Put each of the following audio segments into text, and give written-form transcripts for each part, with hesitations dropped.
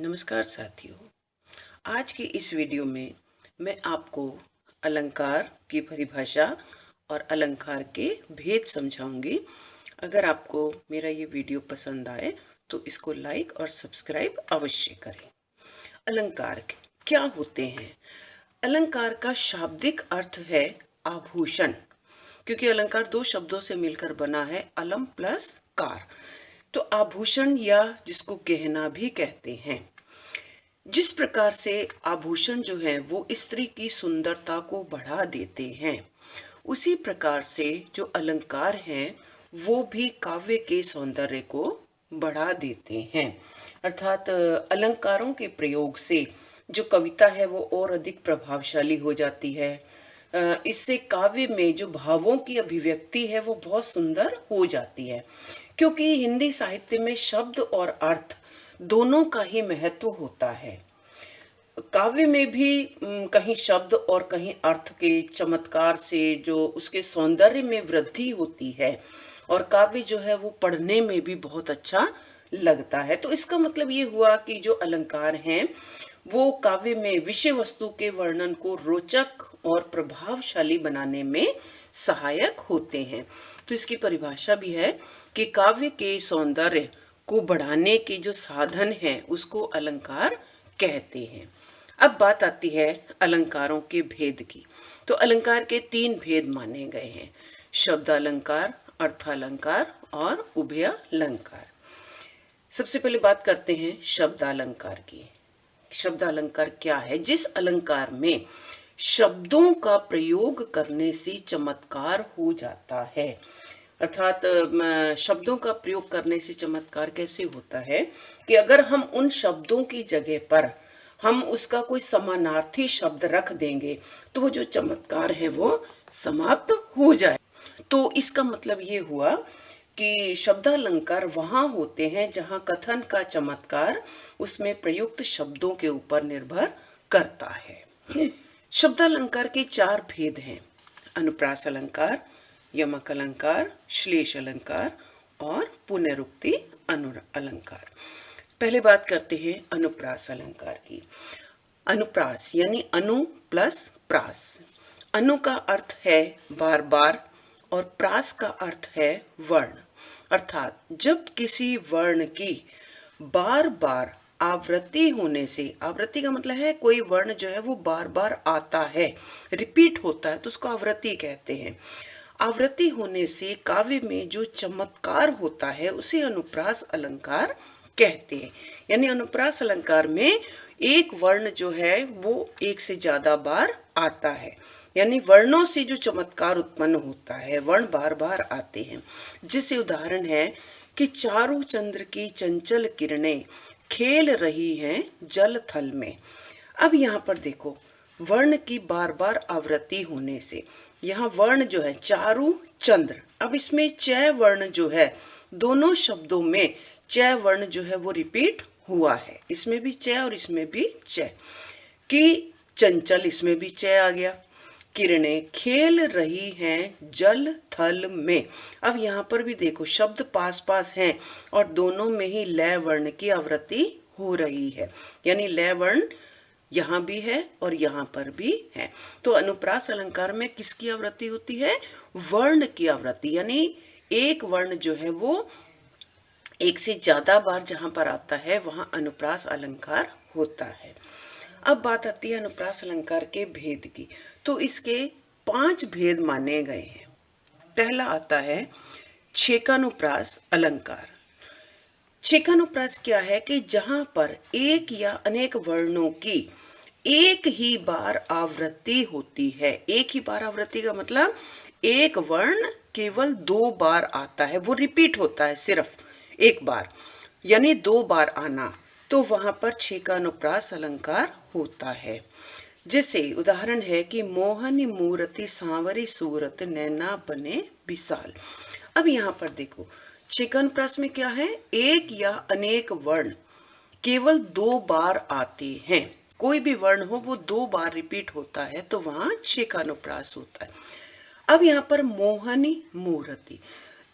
नमस्कार साथियों। आज की इस वीडियो में मैं आपको अलंकार की परिभाषा और अलंकार के भेद समझाऊंगी। अगर आपको मेरा ये वीडियो पसंद आए तो इसको लाइक और सब्सक्राइब अवश्य करें। अलंकार क्या होते हैं? अलंकार का शाब्दिक अर्थ है आभूषण, क्योंकि अलंकार दो शब्दों से मिलकर बना है, अलम प्लस कार। तो आभूषण या जिसको गहना भी कहते हैं। जिस प्रकार से आभूषण जो है वो स्त्री की सुंदरता को बढ़ा देते हैं, उसी प्रकार से जो अलंकार हैं वो भी काव्य के सौंदर्य को बढ़ा देते हैं। अर्थात अलंकारों के प्रयोग से जो कविता है वो और अधिक प्रभावशाली हो जाती है। इससे काव्य में जो भावों की अभिव्यक्ति है वो बहुत सुंदर हो जाती है, क्योंकि हिंदी साहित्य में शब्द और अर्थ दोनों का ही महत्व होता है। काव्य में भी कहीं शब्द और कहीं अर्थ के चमत्कार से जो उसके सौंदर्य में वृद्धि होती है, और काव्य जो है वो पढ़ने में भी बहुत अच्छा लगता है। तो इसका मतलब ये हुआ कि जो अलंकार हैं वो काव्य में विषय वस्तु के वर्णन को रोचक और प्रभावशाली बनाने में सहायक होते हैं। तो इसकी परिभाषा भी है कि काव्य के सौंदर्य को बढ़ाने के जो साधन हैं उसको अलंकार कहते हैं। अब बात आती है अलंकारों के भेद की। तो अलंकार के तीन भेद माने गए हैं: शब्दालंकार, अर्थालंकार और उभयालंकार। सबसे पहले बात करते हैं शब्दालंकार की। शब्दालंकार क्या है? जिस अलंकार में शब्दों का प्रयोग करने से चमत्कार हो जाता है। अर्थात शब्दों का प्रयोग करने से चमत्कार कैसे होता है कि अगर हम उन शब्दों की जगह पर हम उसका कोई समानार्थी शब्द रख देंगे तो वो जो चमत्कार है वो समाप्त हो जाए। तो इसका मतलब ये हुआ कि शब्दालंकार वहां होते हैं जहां कथन का चमत्कार उसमें प्रयुक्त शब्दों के ऊपर निर्भर करता है। शब्दालंकार के चार भेद हैं: अनुप्रास अलंकार, यमक अलंकार, श्लेष अलंकार और पुनरुक्ति अलंकार। पहले बात करते हैं अनुप्रास अलंकार की। अनुप्रास यानी अनु प्लस प्रास। अनु का अर्थ है बार बार और प्रास का अर्थ है वर्ण। अर्थात जब किसी वर्ण की बार बार आवृत्ति होने से, आवृत्ति का मतलब है कोई वर्ण जो है वो बार बार आता है, रिपीट होता है, तो उसको आवृत्ति कहते हैं। आवृत्ति होने से काव्य में जो चमत्कार होता है उसे अनुप्रास अलंकार कहते हैं। यानी अनुप्रास अलंकार में एक वर्ण जो है वो एक से ज्यादा बार आता है, यानी वर्णों से जो चमत्कार उत्पन्न होता है, वर्ण बार बार आते हैं। जिसे उदाहरण है कि चारों चंद्र की चंचल किरणें खेल रही हैं जल थल में। अब यहाँ पर देखो, वर्ण की बार बार आवृत्ति होने से यहाँ वर्ण जो है चारु चंद्र, अब इसमें च वर्ण जो है दोनों शब्दों में च वर्ण जो है वो रिपीट हुआ है, इसमें भी च और इसमें भी च। कि चंचल, इसमें भी च आ गया। किरणें खेल रही हैं जल थल में। अब यहाँ पर भी देखो शब्द पास पास हैं और दोनों में ही लय वर्ण की आवृत्ति हो रही है, यानी लय वर्ण यहाँ भी है और यहाँ पर भी है। तो अनुप्रास अलंकार में किसकी आवृत्ति होती है? वर्ण की आवृत्ति, यानी एक वर्ण जो है वो एक से ज्यादा बार जहां पर आता है वहां अनुप्रास अलंकार होता है। अब बात आती है अनुप्रास अलंकार के भेद की। तो इसके 5 भेद माने गए हैं। पहला आता है छेकानुप्रास अलंकार। छेकानुप्रास क्या है कि जहां पर एक या अनेक वर्णों की एक ही बार आवृत्ति होती है। एक ही बार आवृत्ति का मतलब एक वर्ण केवल 2 बार आता है, वो रिपीट होता है सिर्फ एक बार, यानी 2 बार आना, तो वहां पर छेकानुप्रास अलंकार होता है। जैसे उदाहरण है कि मोहनी मूर्ति सांवरी सूरत नैना बने विशाल। अब यहाँ पर देखो छेकानुप्रास में क्या है, एक या अनेक वर्ण केवल 2 बार आते हैं। कोई भी वर्ण हो वो 2 बार रिपीट होता है तो वहां छेकानुप्रास होता है। अब यहाँ पर मोहनी मूर्ति,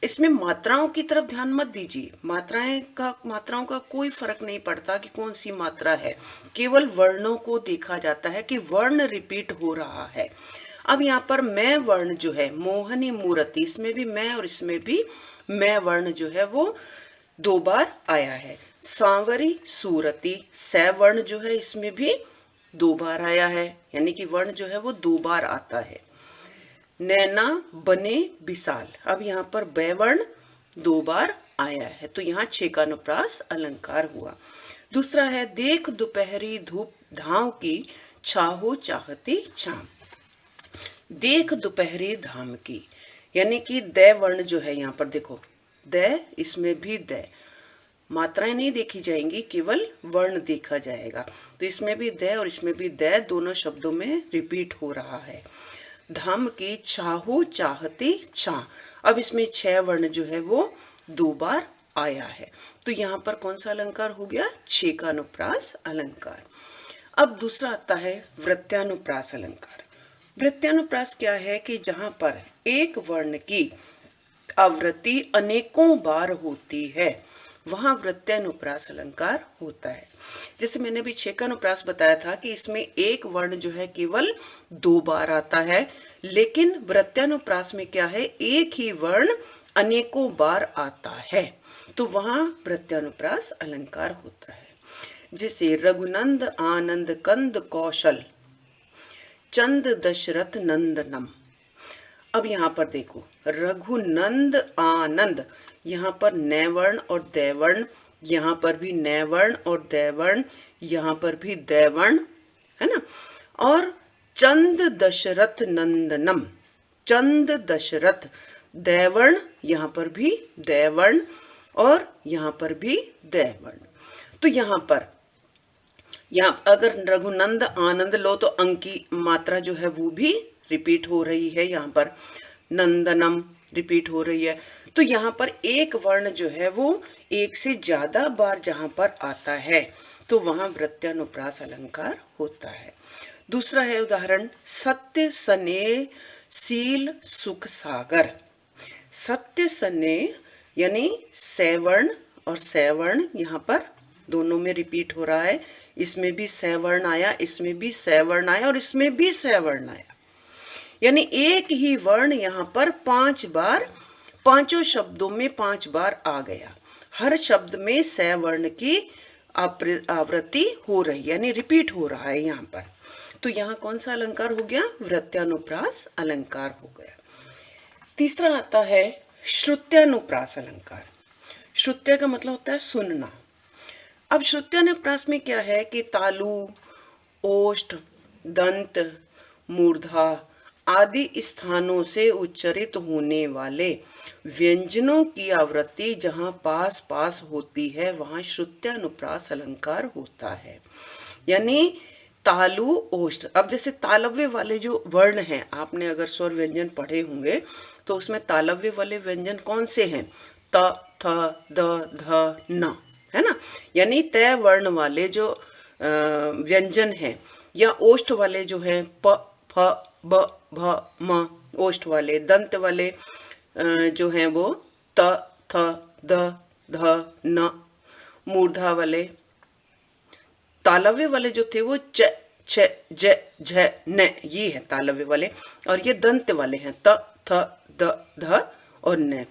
इसमें मात्राओं की तरफ ध्यान मत दीजिए, मात्राओं का कोई फर्क नहीं पड़ता कि कौन सी मात्रा है, केवल वर्णों को देखा जाता है कि वर्ण रिपीट हो रहा है। अब यहाँ पर मैं वर्ण जो है, मोहनी मूर्ति, इसमें भी मैं और इसमें भी मैं वर्ण जो है वो 2 बार आया है। सांवरी सूरती, सै वर्ण जो है इसमें भी 2 बार आया है, यानी कि वर्ण जो है वो 2 बार आता है। नैना बने विशाल, अब यहाँ पर बै वर्ण 2 बार आया है, तो यहाँ छे का अनुप्रास अलंकार हुआ। दूसरा है देख दोपहरी धूप धाम की, छाहो चाहती छाम। देख दोपहरी धाम की, यानी कि दै वर्ण जो है यहाँ पर देखो, दै, इसमें भी दै, मात्राएं नहीं देखी जाएंगी, केवल वर्ण देखा जाएगा। तो इसमें भी दै और इसमें भी दै, दोनों शब्दों में रिपीट हो रहा है। धाम की चाहो चाहती छा, अब इसमें 6 वर्ण जो है वो 2 बार आया है, तो यहाँ पर कौन सा अलंकार हो गया, 6 का अनुप्रास अलंकार। अब दूसरा आता है वृत्यानुप्रास अलंकार। वृत्यानुप्रास क्या है कि जहां पर एक वर्ण की आवृत्ति अनेकों बार होती है, वहां वृत्यानुप्रास अलंकार होता है। जैसे मैंने अभी 6 का अनुप्रास बताया था कि इसमें एक वर्ण जो है केवल 2 बार आता है, लेकिन वृत्यानुप्रास में क्या है, एक ही वर्ण अनेकों बार आता है, तो वहां वृत्यानुप्रास अलंकार होता है। जैसे रघुनंद आनंद कंद कौशल, चंद दशरथ नंदनम। अब यहाँ पर देखो, रघुनंद आनंद, यहाँ पर नैवर्ण और दैवर्ण, यहाँ पर भी नैवर्ण और दैवर्ण, यहाँ पर भी दैवर्ण, है ना। और चंद दशरथ नंदनम, चंद दशरथ, दैवर्ण, यहाँ पर भी दैवर्ण और यहाँ पर भी दैवर्ण। तो यहाँ पर अगर रघुनंद आनंद लो तो अंक की मात्रा जो है वो भी रिपीट हो रही है, यहाँ पर नंदनम रिपीट हो रही है। तो यहाँ पर एक वर्ण जो है वो एक से ज्यादा बार जहां पर आता है, तो वहां वृत्यानुप्रास अलंकार होता है। दूसरा है उदाहरण, सत्य सने सील सुख सागर। सत्य सने यानी सैवर्ण और सैवर्ण यहाँ पर दोनों में रिपीट हो रहा है, इसमें भी सैवर्ण आया, इसमें भी सैवर्ण आया और इसमें भी सैवर्ण आया, यानी एक ही वर्ण यहाँ पर 5 बार, पांचों शब्दों में 5 बार आ गया। हर शब्द में सैवर्ण की आवृत्ति हो रही, यानी रिपीट हो रहा है यहाँ पर। तो यहाँ कौन सा अलंकार हो गया, वृत्यानुप्रास अलंकार हो गया। तीसरा आता है श्रुत्यानुप्रास अलंकार। श्रुत्य का मतलब होता है सुनना। अब श्रुत्यानुप्रास में क्या है कि तालु, ओष्ठ, दंत, मूर्धा आदि स्थानों से उच्चरित होने वाले व्यंजनों की आवृत्ति जहां पास पास होती है, वहां श्रुत्यानुप्रास अलंकार होता है। यानी तालु, ओष्ठ, अब जैसे तालव्य वाले जो वर्ण हैं, आपने अगर स्वर व्यंजन पढ़े होंगे तो उसमें तालव्य वाले व्यंजन कौन से हैं, त, थ, द, ध, न, है ना। यानी तय वर्ण वाले जो व्यंजन हैं, या ओष्ठ वाले जो हैं, प, फ, ब, भ, म, ओष्ठ वाले, दंत वाले जो हैं वो त, थ, द, ध, न, मूर्धा वाले, तालव्य वाले जो थे वो च, छ, ज, झ, न, ये है तालव्य वाले, और ये दंत वाले हैं त, थ, द, ध और न।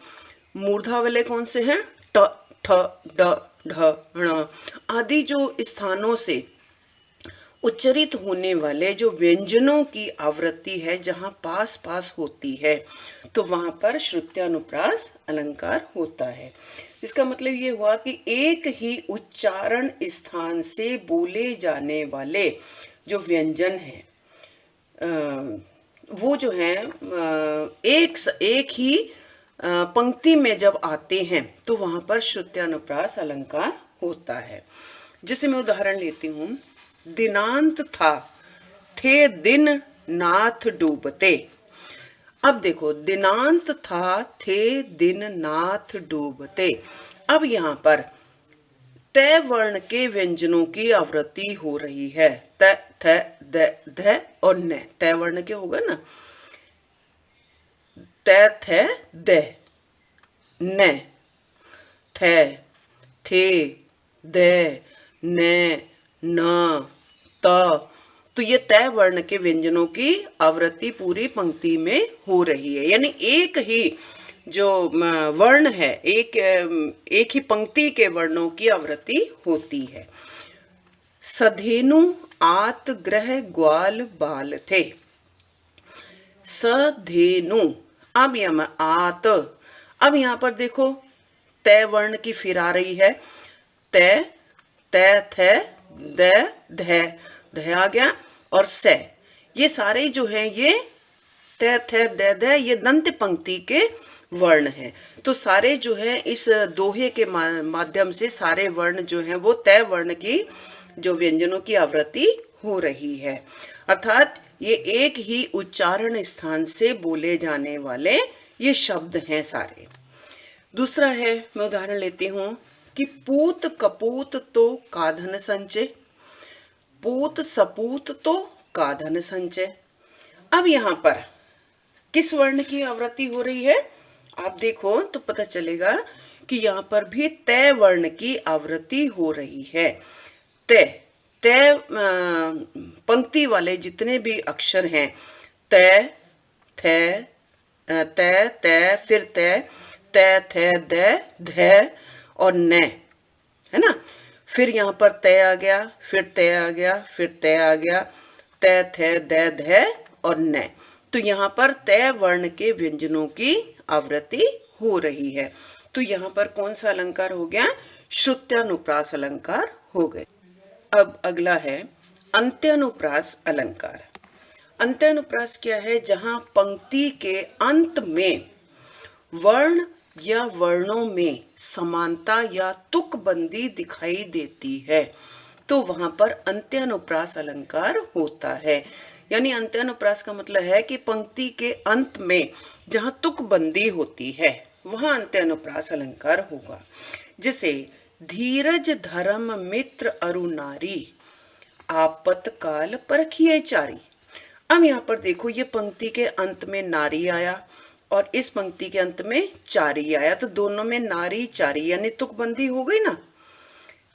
मूर्धा वाले कौन से हैं, ट, ठ, ड, ढ, ण आदि जो स्थानों से उच्चरित होने वाले जो व्यंजनों की आवृत्ति है, जहां पास पास होती है, तो वहां पर श्रुत्यानुप्रास अलंकार होता है। इसका मतलब ये हुआ कि एक ही उच्चारण स्थान से बोले जाने वाले जो व्यंजन हैं, वो जो है एक ही पंक्ति में जब आते हैं, तो वहां पर श्रुत्यानुप्रास अलंकार होता है। जैसे मैं उदाहरण लेती हूं, दिनांत था थे दिन नाथ डूबते। अब देखो, दिनांत था थे दिन नाथ डूबते। अब यहाँ पर तय वर्ण के व्यंजनों की आवृत्ति हो रही है, त, थ, द, ध और न। तय वर्ण के होगा ना, त, थ, द, न, थ, थे, द, न, न, त। तो ये तय वर्ण के व्यंजनों की आवृत्ति पूरी पंक्ति में हो रही है, यानी एक ही जो वर्ण है, एक ही पंक्ति के वर्णों की आवृत्ति होती है। सधेनु आत ग्रह ग्वाल बाल थे। सधेनु, अब यहां आत, अब यहां पर देखो तय वर्ण की फिर आ रही है, तय, त, थ, द, ध आ गया, और स, ये सारे जो हैं ये त, थ, द, ये दंत पंक्ति के वर्ण हैं। तो सारे जो है इस दोहे के माध्यम से सारे वर्ण जो हैं वो तय वर्ण की जो व्यंजनों की आवृत्ति हो रही है, अर्थात ये एक ही उच्चारण स्थान से बोले जाने वाले ये शब्द हैं सारे। दूसरा है, मैं उदाहरण लेती हूं कि पूत कपूत तो काधन संचय, पूत सपूत तो काधन संचय। अब यहां पर किस वर्ण की आवृत्ति हो रही है, आप देखो तो पता चलेगा कि यहां पर भी तय वर्ण की आवृत्ति हो रही है। तय, तय पंक्ति वाले जितने भी अक्षर हैं, तय, थ, तय, तय, फिर तय, तय, थ, द, ध और न, है ना। फिर यहाँ पर तय आ गया, फिर तय आ गया, फिर तय आ गया, तय, थ, द, ध और न। तो यहाँ पर तय वर्ण के व्यंजनों की आवृत्ति हो रही है। तो यहाँ पर कौन सा अलंकार हो गया, श्रुत्यानुप्रास अलंकार हो गए। अब अगला है अंत्यानुप्रास अलंकार। अंत्यानुप्रास क्या है, जहां पंक्ति के अंत में वर्ण या वर्णों में समानता या तुकबंदी दिखाई देती है, तो वहां पर अंत्यानुप्रास अलंकार होता है। यानी अंत्यानुप्रास का मतलब है कि पंक्ति के अंत में जहां तुकबंदी होती है वहां अंत्यानुप्रास अलंकार होगा। जैसे धीरज धर्म मित्र अरु नारी, आपतकाल परखिए चारी। अब यहाँ पर देखो ये पंक्ति के अंत में नारी आया और इस पंक्ति के अंत में चारी आया, तो दोनों में नारी चारी यानी तुकबंदी हो गई ना,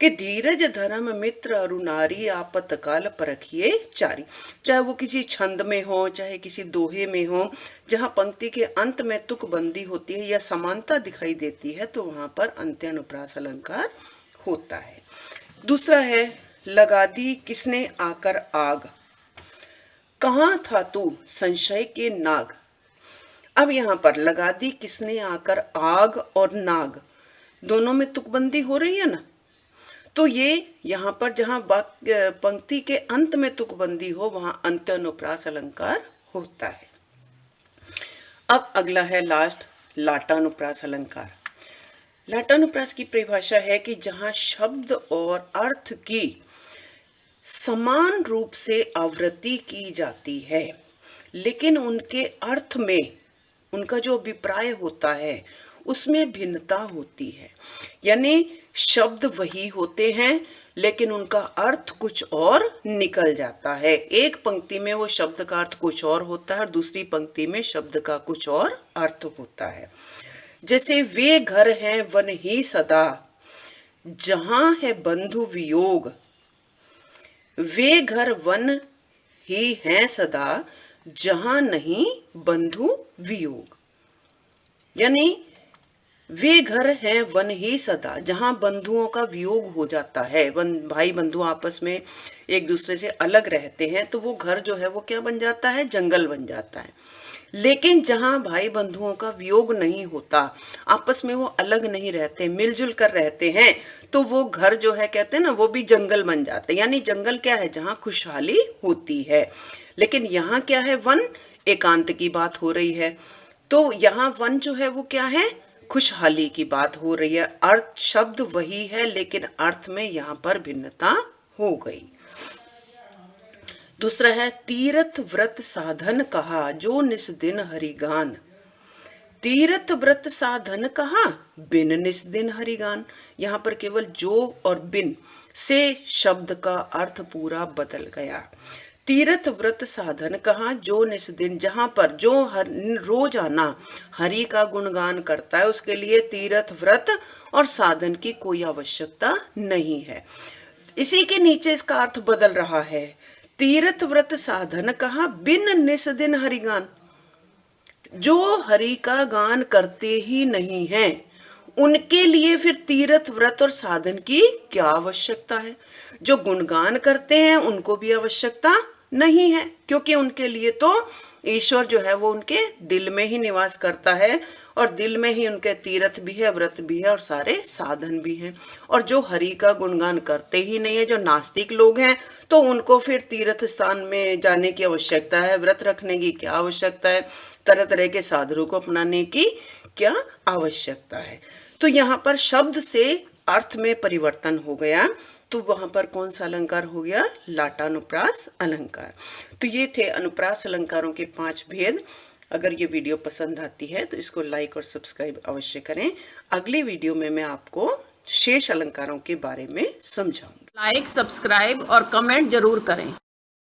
कि धीरज धर्म मित्र अरु नारी आपतकाल परखिए चारी। चाहे वो किसी छंद में हो, चाहे किसी दोहे में हो, जहां पंक्ति के अंत में तुकबंदी होती है या समानता दिखाई देती है, तो वहां पर अंत्यानुप्रास अलंकार होता है। दूसरा है लगा दी किसने आकर आग, कहां था तू संशय के नाग। अब यहां पर लगा दी किसने आकर आग और नाग दोनों में तुकबंदी हो रही है ना, तो ये यहाँ पर जहाँ पंक्ति के अंत में तुकबंदी हो वहां अंत्यानुप्रास अलंकार होता है। अब अगला है लास्ट लाटानुप्रास अलंकार। लाटानुप्रास की परिभाषा है कि जहां शब्द और अर्थ की समान रूप से आवृत्ति की जाती है, लेकिन उनके अर्थ में उनका जो अभिप्राय होता है उसमें भिन्नता होती है। यानी शब्द वही होते हैं लेकिन उनका अर्थ कुछ और निकल जाता है। एक पंक्ति में वो शब्द का अर्थ कुछ और होता है और दूसरी पंक्ति में शब्द का कुछ और अर्थ होता है। जैसे वे घर हैं वन ही सदा, जहां है बंधु वियोग। वे घर वन ही हैं सदा, जहां नहीं बंधु वियोग। यानी वे घर हैं वन ही सदा, जहां बंधुओं का वियोग हो जाता है, भाई बंधु आपस में एक दूसरे से अलग रहते हैं, तो वो घर जो है वो क्या बन जाता है, जंगल बन जाता है। लेकिन जहां भाई बंधुओं का वियोग नहीं होता, आपस में वो अलग नहीं रहते, मिलजुल कर रहते हैं, तो वो घर जो है कहते हैं ना, वो भी जंगल बन जाते हैं। यानी जंगल क्या है, जहां खुशहाली होती है। लेकिन यहाँ क्या है, वन एकांत की बात हो रही है, तो यहाँ वन जो है वो क्या है, खुशहाली की बात हो रही है। अर्थ शब्द वही है लेकिन अर्थ में यहाँ पर भिन्नता हो गई। दूसरा है तीर्थ व्रत साधन कहा, जो निस दिन हरिगान। तीर्थ व्रत साधन कहा, बिन निस दिन हरिगान। यहाँ पर केवल जो और बिन से शब्द का अर्थ पूरा बदल गया। तीर्थ व्रत साधन कहाँ, जो निस दिन, जहां पर जो रोजाना हरि का गुणगान करता है उसके लिए तीर्थ व्रत और साधन की कोई आवश्यकता नहीं है। इसी के नीचे इसका अर्थ बदल रहा है, तीर्थ व्रत साधन कहाँ, बिन निस दिन हरिगान। जो हरि का गान करते ही नहीं हैं उनके लिए फिर तीर्थ व्रत और साधन की क्या आवश्यकता है। जो गुणगान करते हैं उनको भी आवश्यकता नहीं है, क्योंकि उनके लिए तो ईश्वर जो है वो उनके दिल में ही निवास करता है और दिल में ही उनके तीर्थ भी है, व्रत भी है और सारे साधन भी हैं। और जो हरि का गुणगान करते ही नहीं है, जो नास्तिक लोग हैं, तो उनको फिर तीर्थ स्थान में जाने की आवश्यकता है, व्रत रखने की क्या आवश्यकता है, तरह तरह के साधनों को अपनाने की क्या आवश्यकता है। तो यहाँ पर शब्द से अर्थ में परिवर्तन हो गया, तो वहां पर कौन सा अलंकार हो गया, लाटानुप्रास अलंकार। तो ये थे अनुप्रास अलंकारों के 5 भेद। अगर ये वीडियो पसंद आती है तो इसको लाइक और सब्सक्राइब अवश्य करें। अगली वीडियो में मैं आपको शेष अलंकारों के बारे में समझाऊंगी। लाइक, सब्सक्राइब और कमेंट जरूर करें।